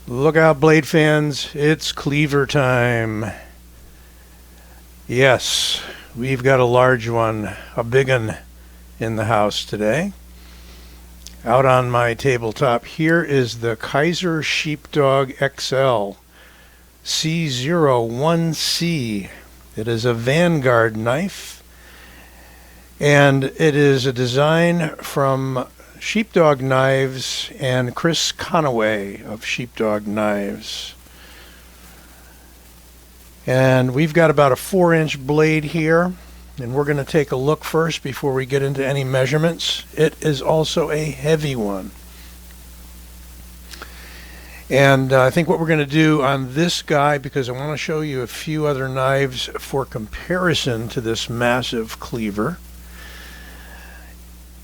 Look out, blade fans, it's cleaver time. Yes, we've got a large one, a big one in the house today. Out on my tabletop here is the Kizer Sheepdog XL C01C. It is a Vanguard knife, and it is a design from Sheepdog Knives and Chris Conaway of Sheepdog Knives. And we've got about a 4-inch blade here, and we're going to take a look first before we get into any measurements. It is also a heavy one. And I think what we're going to do on this guy, because I want to show you a few other knives for comparison to this massive cleaver,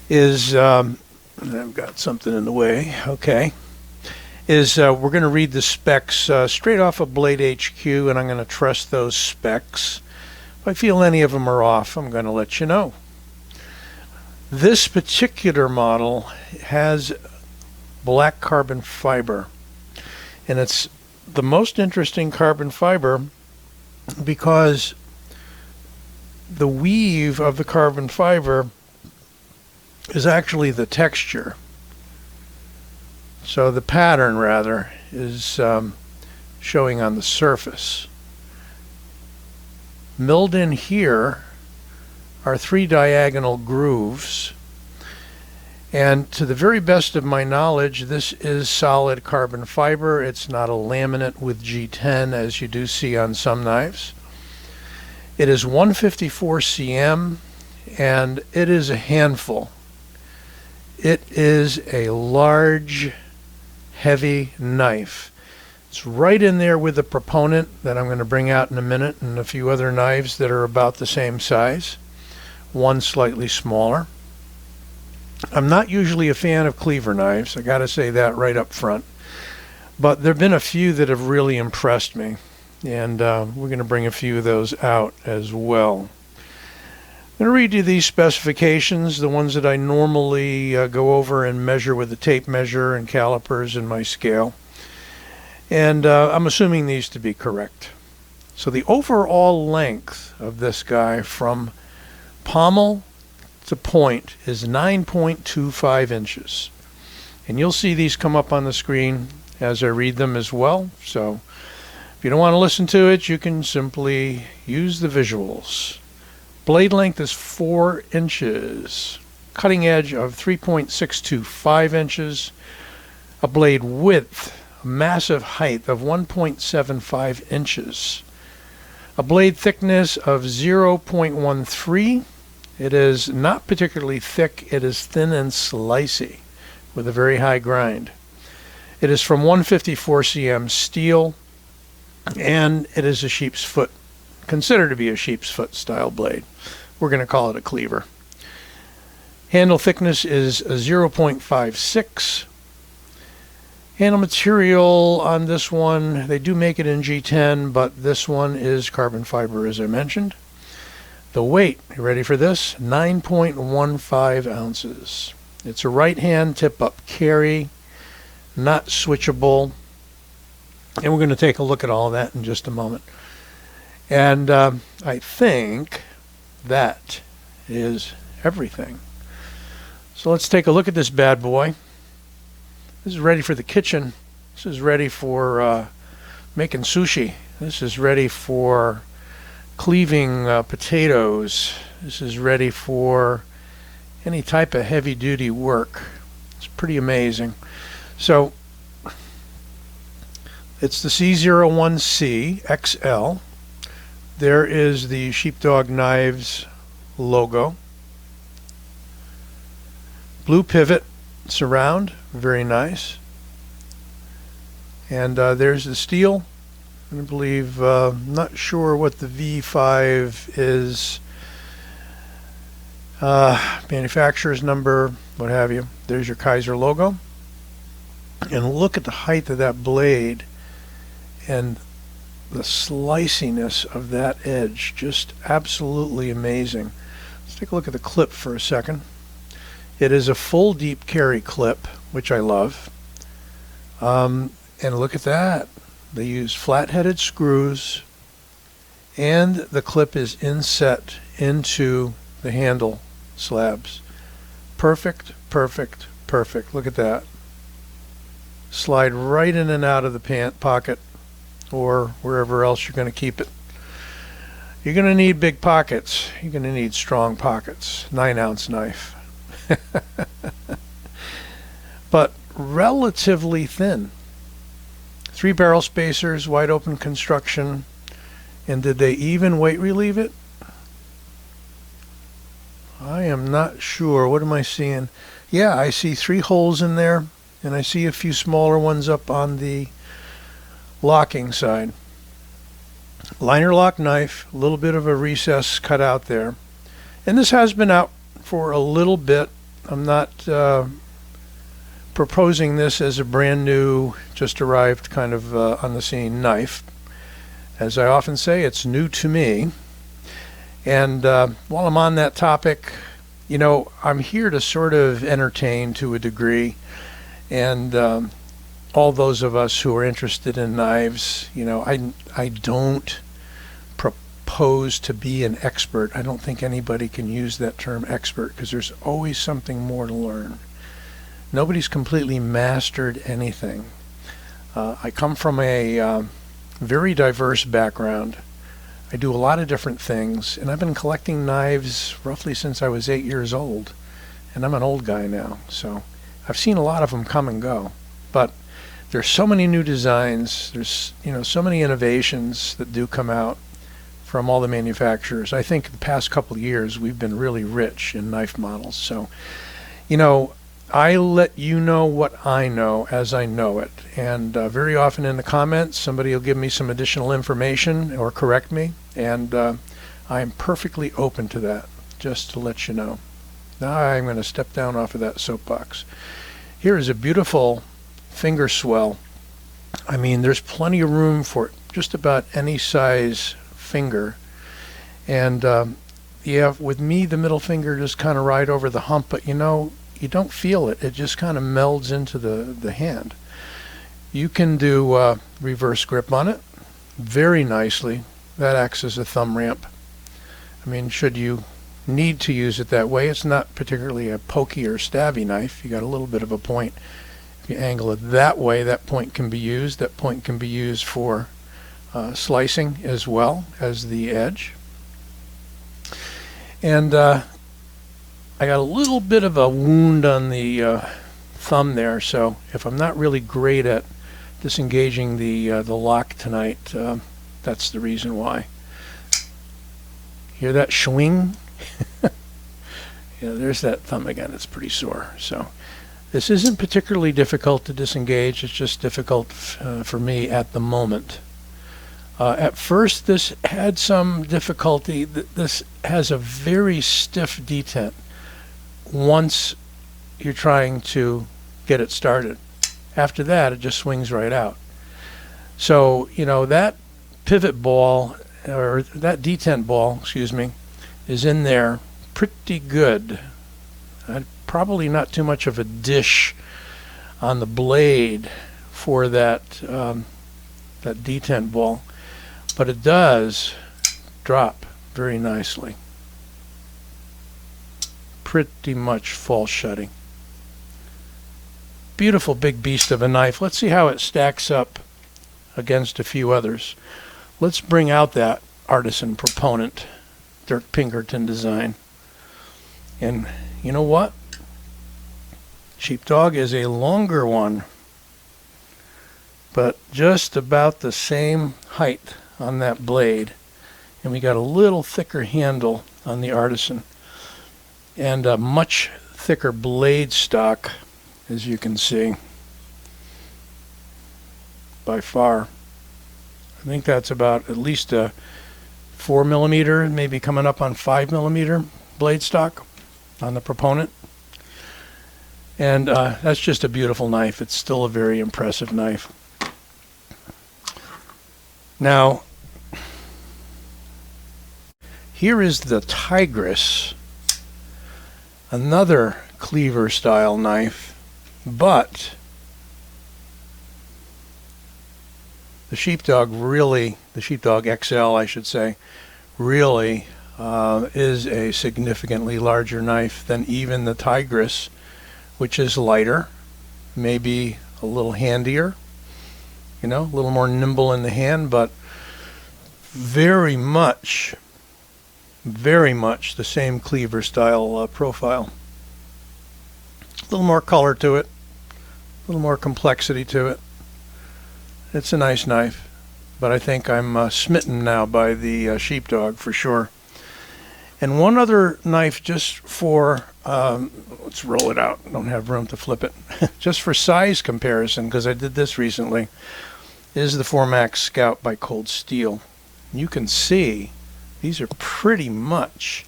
is I've got something in the way. Okay. We're going to read the specs straight off of Blade HQ, and I'm going to trust those specs. If I feel any of them are off, I'm going to let you know. This particular model has black carbon fiber, and it's the most interesting carbon fiber because the weave of the carbon fiber is actually the texture. So the pattern, rather, is showing on the surface. Milled in here are 3 diagonal grooves, and to the very best of my knowledge, this is solid carbon fiber. It's not a laminate with G10 as you do see on some knives. It is 154 cm, and it is a handful. It is a large, heavy knife. It's right in there with the Proponent that I'm going to bring out in a minute, and a few other knives that are about the same size, one slightly smaller. I'm not usually a fan of cleaver knives, I got to say that right up front, but there have been a few that have really impressed me, and we're going to bring a few of those out as well. I'm going to read you these specifications, the ones that I normally go over and measure with the tape measure and calipers and my scale. And I'm assuming these to be correct. So the overall length of this guy from pommel to point is 9.25 inches. And you'll see these come up on the screen as I read them as well. So if you don't want to listen to it, you can simply use the visuals. Blade length is 4 inches, cutting edge of 3.625 inches, a blade width, a massive height of 1.75 inches, a blade thickness of 0.13. It is not particularly thick, it is thin and slicey with a very high grind. It is from 154 cm steel, and it is a sheep's foot, considered to be a sheep's foot style blade. We're going to call it a cleaver. Handle thickness is 0.56. Handle material on this one, they do make it in G10, but this one is carbon fiber, as I mentioned. The weight, you ready for this? 9.15 ounces. It's a right hand tip up carry, not switchable. And we're going to take a look at all of that in just a moment. And I think that is everything. So let's take a look at this bad boy. This is ready for the kitchen. This is ready for making sushi. This is ready for cleaving potatoes. This is ready for any type of heavy duty work. It's pretty amazing. So it's the C01C XL. There is the Sheepdog Knives logo. Blue pivot surround, very nice. And there's the steel. I believe, not sure what the V5 is, manufacturer's number, what have you. There's your Kizer logo. And look at the height of that blade and the sliciness of that edge, just absolutely amazing. Let's take a look at the clip for a second. It is a full deep carry clip, which I love. And look at that. They use flat-headed screws, and the clip is inset into the handle slabs. Perfect, perfect, perfect. Look at that. Slide right in and out of the pant pocket or wherever else you're going to keep it. You're going to need big pockets. You're going to need strong pockets. 9-ounce knife. But relatively thin. 3 barrel spacers, wide open construction. And did they even weight relieve it? I am not sure. What am I seeing? Yeah, I see 3 holes in there, and I see a few smaller ones up on the locking side. Liner lock knife, a little bit of a recess cut out there. And this has been out for a little bit. I'm not proposing this as a brand new, just arrived kind of on the scene knife. As I often say, it's new to me. And while I'm on that topic, you know, I'm here to sort of entertain to a degree. And all those of us who are interested in knives, you know, I don't propose to be an expert. I don't think anybody can use that term expert, because there's always something more to learn. Nobody's completely mastered anything. I come from a very diverse background. I do a lot of different things, and I've been collecting knives roughly since I was 8 years old, and I'm an old guy now, so I've seen a lot of them come and go. But there's so many new designs, there's, you know, so many innovations that do come out from all the manufacturers. I think the past couple of years we've been really rich in knife models. So, you know, I let you know what I know as I know it, and very often in the comments somebody will give me some additional information or correct me, and I'm perfectly open to that, just to let you know. Now I'm going to step down off of that soapbox. Here is a beautiful finger swell. I mean, there's plenty of room for just about any size finger, and yeah, with me the middle finger just kind of right over the hump, but you know, you don't feel it. It just kind of melds into the hand. You can do reverse grip on it very nicely. That acts as a thumb ramp. I mean, should you need to use it that way, it's not particularly a pokey or stabby knife. You got a little bit of a point. If you angle it that way, that point can be used. That point can be used for slicing as well as the edge. And I got a little bit of a wound on the thumb there, so if I'm not really great at disengaging the lock tonight, that's the reason why. Hear that swing? Yeah, there's that thumb again. It's pretty sore. So this isn't particularly difficult to disengage. It's just difficult for me at the moment. At first, this had some difficulty. This has a very stiff detent once you're trying to get it started. After that, it just swings right out. So, you know, that pivot ball, or that detent ball, excuse me, is in there pretty good. Probably not too much of a dish on the blade for that that detent ball, but it does drop very nicely. Pretty much false shutting. Beautiful big beast of a knife. Let's see how it stacks up against a few others. Let's bring out that Artisan Proponent Dirk Pinkerton design. And you know what? Sheepdog is a longer one, but just about the same height on that blade. And we got a little thicker handle on the Artisan, and a much thicker blade stock, as you can see, by far. I think that's about at least a 4mm, maybe coming up on 5mm blade stock on the Proponent. And that's just a beautiful knife. It's still a very impressive knife. Now, here is the Tigress, another Cleaver style knife, but The Sheepdog really, the Sheepdog XL I should say, really is a significantly larger knife than even the Tigress, which is lighter, maybe a little handier, a little more nimble in the hand, but very much the same Cleaver style profile. A little more color to it, a little more complexity to it. It's a nice knife, but I think I'm smitten now by the Sheepdog for sure. And one other knife just for, let's roll it out, I don't have room to flip it, just for size comparison, because I did this recently, is the 4MAX Scout by Cold Steel. You can see these are pretty much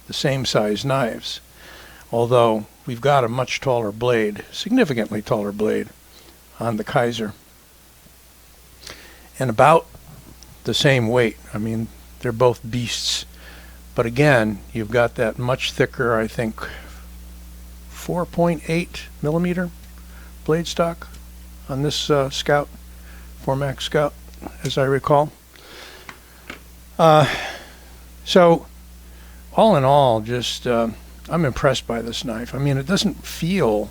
the same size knives, although we've got a much taller blade, significantly taller blade on the Kizer, and about the same weight. I mean, they're both beasts, but again, you've got that much thicker, I think 4.8 millimeter blade stock on this Scout, 4MAX Scout, as I recall. So all in all, just I'm impressed by this knife. I mean, it doesn't feel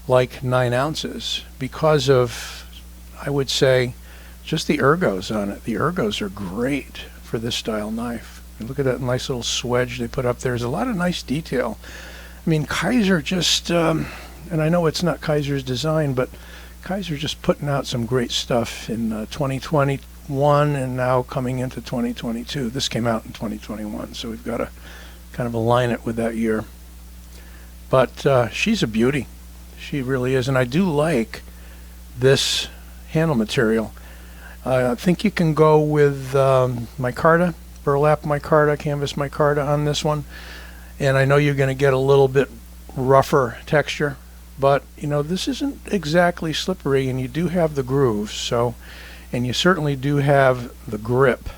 like 9 ounces because of, I would say, just the ergos on it. The ergos are great for this style knife. Look at that nice little swedge they put up there. There's a lot of nice detail. I mean, Kizer just, and I know it's not Kizer's design, but Kizer just putting out some great stuff in 2021 and now coming into 2022. This came out in 2021, so we've got to kind of align it with that year. But she's a beauty. She really is. And I do like this handle material. I think you can go with micarta, burlap micarta, canvas micarta on this one. And I know you're going to get a little bit rougher texture, but this isn't exactly slippery, and you do have the grooves, so, and you certainly do have the grip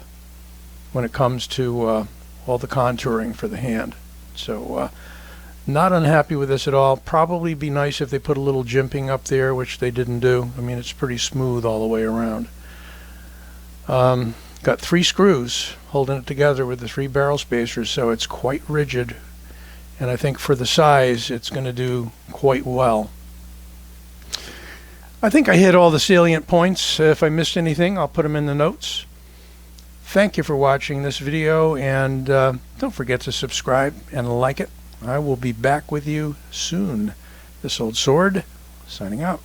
when it comes to all the contouring for the hand. So not unhappy with this at all. Probably be nice if they put a little jimping up there, which they didn't do. I mean, it's pretty smooth all the way around. Got 3 screws holding it together with the 3 barrel spacers, so it's quite rigid, and I think for the size it's going to do quite well. I think I hit all the salient points. If I missed anything, I'll put them in the notes. Thank you for watching this video, and don't forget to subscribe and like it. I will be back with you soon. This Old Sword, signing out.